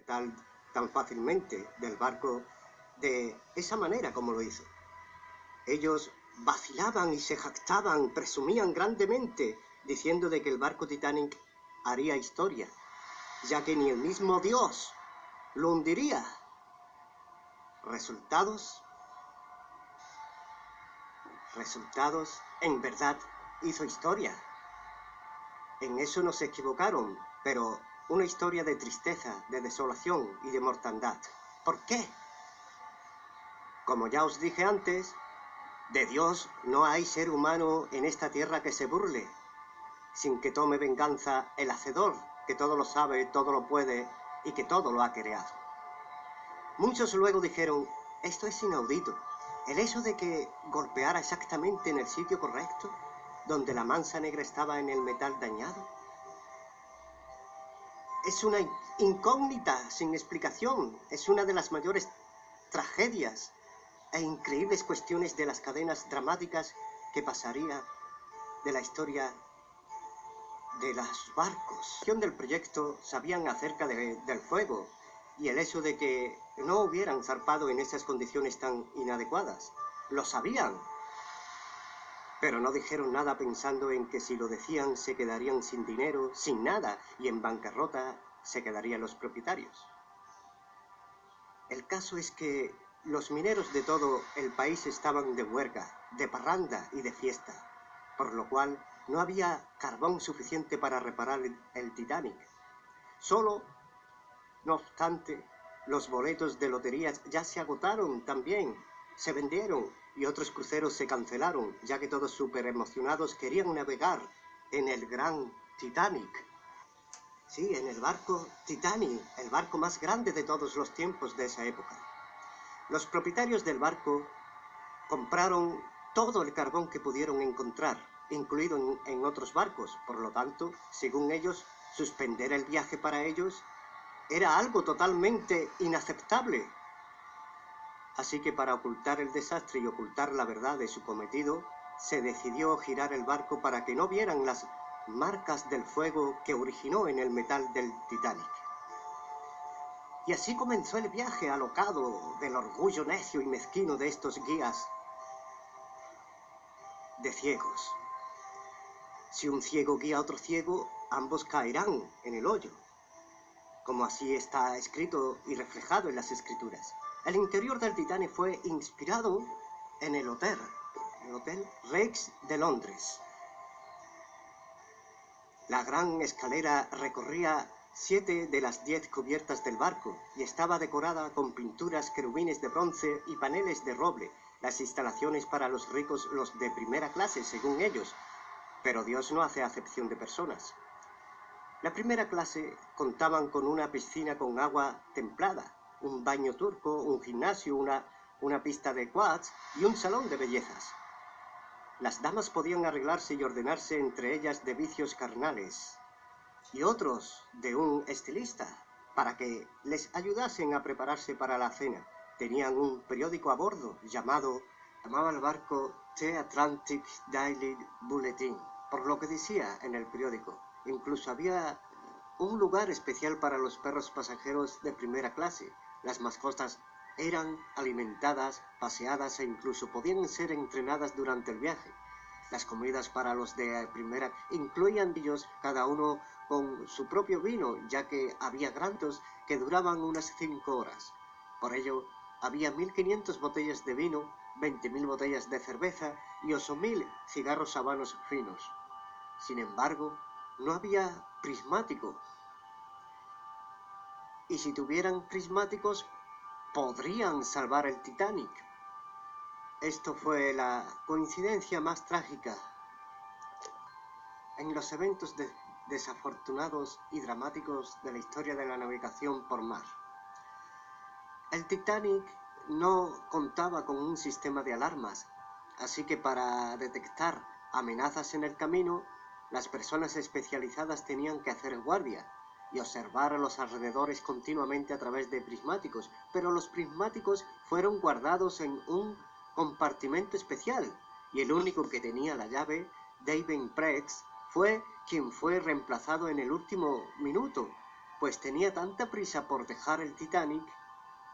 tan fácilmente del barco de esa manera como lo hizo. Ellos vacilaban y se jactaban, presumían grandemente, diciendo de que el barco Titanic haría historia, ya que ni el mismo Dios lo hundiría. Resultados, en verdad hizo historia. En eso no se equivocaron, pero una historia de tristeza, de desolación y de mortandad. ¿Por qué? Como ya os dije antes, de Dios no hay ser humano en esta tierra que se burle, sin que tome venganza el Hacedor, que todo lo sabe, todo lo puede y que todo lo ha creado. Muchos luego dijeron, esto es inaudito, el hecho de que golpeara exactamente en el sitio correcto, donde la mansa negra estaba en el metal dañado. Es una incógnita sin explicación, es una de las mayores tragedias e increíbles cuestiones de las cadenas dramáticas que pasaría de la historia de los barcos. Del proyecto sabían acerca del fuego y el hecho de que no hubieran zarpado en esas condiciones tan inadecuadas. Lo sabían, pero no dijeron nada pensando en que si lo decían se quedarían sin dinero, sin nada, y en bancarrota se quedarían los propietarios. El caso es que los mineros de todo el país estaban de huelga, de parranda y de fiesta, por lo cual no había carbón suficiente para reparar el Titanic. Solo, no obstante, los boletos de loterías ya se agotaron también, se vendieron y otros cruceros se cancelaron, ya que todos súper emocionados querían navegar en el gran Titanic. Sí, en el barco Titanic, el barco más grande de todos los tiempos de esa época. Los propietarios del barco compraron todo el carbón que pudieron encontrar, incluido en otros barcos. Por lo tanto, según ellos, suspender el viaje para ellos era algo totalmente inaceptable. Así que para ocultar el desastre y ocultar la verdad de su cometido, se decidió girar el barco para que no vieran las marcas del fuego que originó en el metal del Titanic. Y así comenzó el viaje alocado del orgullo necio y mezquino de estos guías de ciegos. Si un ciego guía a otro ciego, ambos caerán en el hoyo, como así está escrito y reflejado en las escrituras. El interior del Titanic fue inspirado en el Hotel Rex de Londres. La gran escalera recorría 7 de las 10 cubiertas del barco y estaba decorada con pinturas, querubines de bronce y paneles de roble. Las instalaciones para los ricos, los de primera clase, según ellos. Pero Dios no hace acepción de personas. La primera clase contaban con una piscina con agua templada, un baño turco, un gimnasio, una pista de quads y un salón de bellezas. Las damas podían arreglarse y ordenarse entre ellas de vicios carnales y otros de un estilista para que les ayudasen a prepararse para la cena. Tenían un periódico a bordo llamaba el barco The Atlantic Daily Bulletin, por lo que decía en el periódico. Incluso había un lugar especial para los perros pasajeros de primera clase. Las mascotas eran alimentadas, paseadas e incluso podían ser entrenadas durante el viaje. Las comidas para los de primera incluían ellos, cada uno con su propio vino, ya que había grandes que duraban unas 5 horas. Por ello, había 1500 botellas de vino, 20.000 botellas de cerveza y 8.000 cigarros habanos finos. Sin embargo, no había prismático. Y si tuvieran prismáticos, podrían salvar el Titanic. Esto fue la coincidencia más trágica en los eventos desafortunados y dramáticos de la historia de la navegación por mar. El Titanic no contaba con un sistema de alarmas, así que para detectar amenazas en el camino, las personas especializadas tenían que hacer guardia y observar a los alrededores continuamente a través de prismáticos, pero los prismáticos fueron guardados en un compartimento especial y el único que tenía la llave, David Prex, fue quien fue reemplazado en el último minuto pues tenía tanta prisa por dejar el Titanic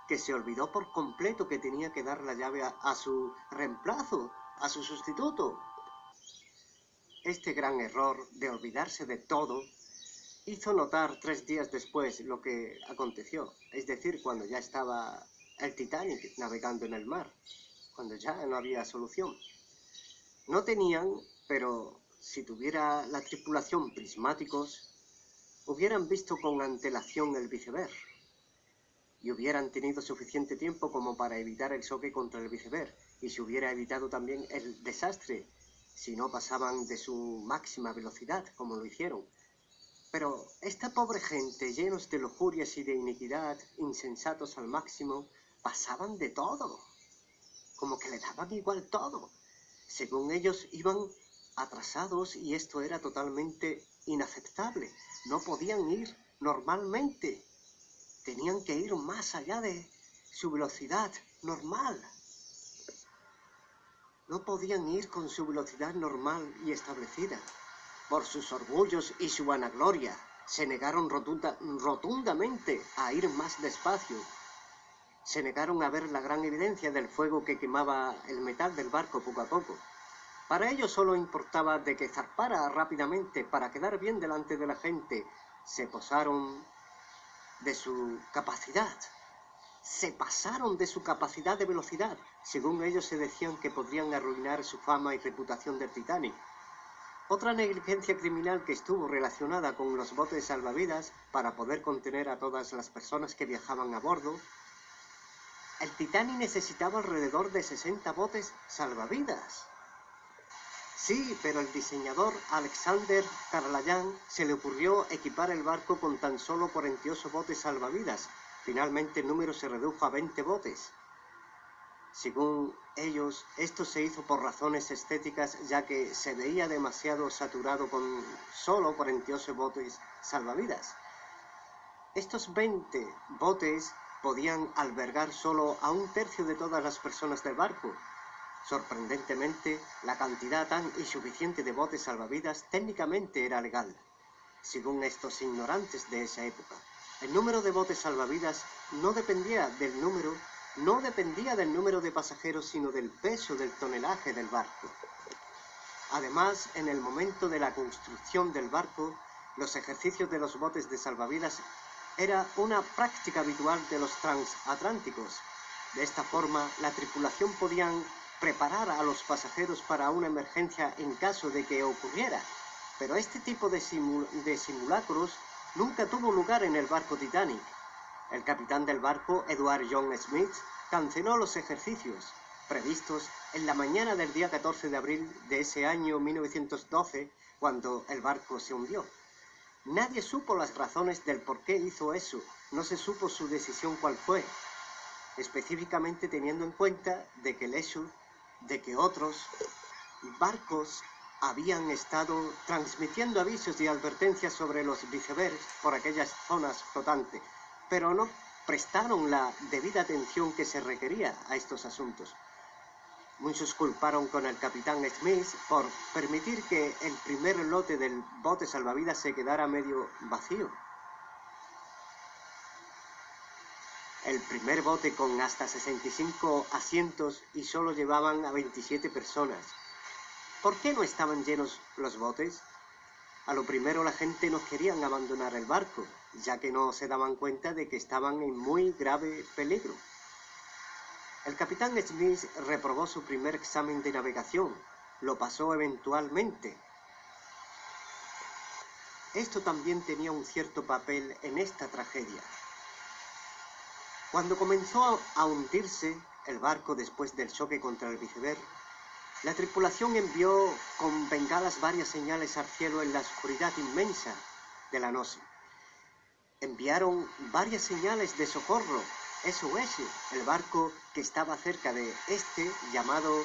que se olvidó por completo que tenía que dar la llave a su reemplazo, a su sustituto. Este gran error de olvidarse de todo hizo notar 3 días después lo que aconteció, es decir, cuando ya estaba el Titanic navegando en el mar, cuando ya no había solución. No tenían, pero si tuviera la tripulación prismáticos, hubieran visto con antelación el iceberg y hubieran tenido suficiente tiempo como para evitar el choque contra el iceberg, y se hubiera evitado también el desastre si no pasaban de su máxima velocidad, como lo hicieron. Pero esta pobre gente, llenos de lujurias y de iniquidad, insensatos al máximo, pasaban de todo, como que le daban igual todo. Según ellos iban atrasados y esto era totalmente inaceptable. No podían ir normalmente. Tenían que ir más allá de su velocidad normal. No podían ir con su velocidad normal y establecida. Por sus orgullos y su vanagloria, se negaron rotundamente a ir más despacio. Se negaron a ver la gran evidencia del fuego que quemaba el metal del barco poco a poco. Para ellos solo importaba de que zarpara rápidamente para quedar bien delante de la gente. Se pasaron de su capacidad. Se pasaron de su capacidad de velocidad. Según ellos se decían que podrían arruinar su fama y reputación del Titanic. Otra negligencia criminal que estuvo relacionada con los botes salvavidas para poder contener a todas las personas que viajaban a bordo. El Titanic necesitaba alrededor de 60 botes salvavidas. Sí, pero el diseñador Alexander Karlayan se le ocurrió equipar el barco con tan solo 48 botes salvavidas. Finalmente el número se redujo a 20 botes. Según ellos, esto se hizo por razones estéticas, ya que se veía demasiado saturado con solo 48 botes salvavidas. Estos 20 botes podían albergar solo a 1/3 de todas las personas del barco. Sorprendentemente, la cantidad tan insuficiente de botes salvavidas técnicamente era legal, según estos ignorantes de esa época. El número de botes salvavidas no dependía del número de pasajeros, sino del peso del tonelaje del barco. Además, en el momento de la construcción del barco, los ejercicios de los botes de salvavidas era una práctica habitual de los transatlánticos. De esta forma, la tripulación podía preparar a los pasajeros para una emergencia en caso de que ocurriera. Pero este tipo de simulacros nunca tuvo lugar en el barco Titanic. El capitán del barco, Edward John Smith, canceló los ejercicios previstos en la mañana del día 14 de abril de ese año 1912, cuando el barco se hundió. Nadie supo las razones del por qué hizo eso, no se supo su decisión cuál fue, específicamente teniendo en cuenta de que el hecho de que otros barcos habían estado transmitiendo avisos y advertencias sobre los icebergs por aquellas zonas flotantes, pero no prestaron la debida atención que se requería a estos asuntos. Muchos culparon con el capitán Smith por permitir que el primer lote del bote salvavidas se quedara medio vacío. El primer bote con hasta 65 asientos y solo llevaban a 27 personas. ¿Por qué no estaban llenos los botes? A lo primero la gente no quería abandonar el barco, ya que no se daban cuenta de que estaban en muy grave peligro. El capitán Smith reprobó su primer examen de navegación. Lo pasó eventualmente. Esto también tenía un cierto papel en esta tragedia. Cuando comenzó a hundirse el barco después del choque contra el iceberg, la tripulación envió con bengalas varias señales al cielo en la oscuridad inmensa de la noche. Enviaron varias señales de socorro. SOS, el barco que estaba cerca de este, llamado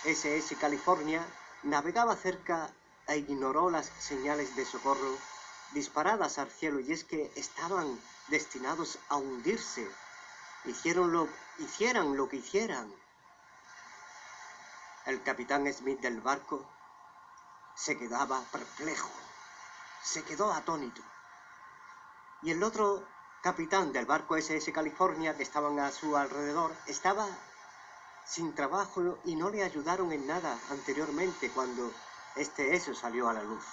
SS California, navegaba cerca e ignoró las señales de socorro disparadas al cielo, y es que estaban destinados a hundirse. Hicieran lo que hicieran. El capitán Smith del barco se quedaba perplejo, se quedó atónito. Y el otro capitán del barco SS California que estaban a su alrededor estaba sin trabajo y no le ayudaron en nada anteriormente cuando eso salió a la luz.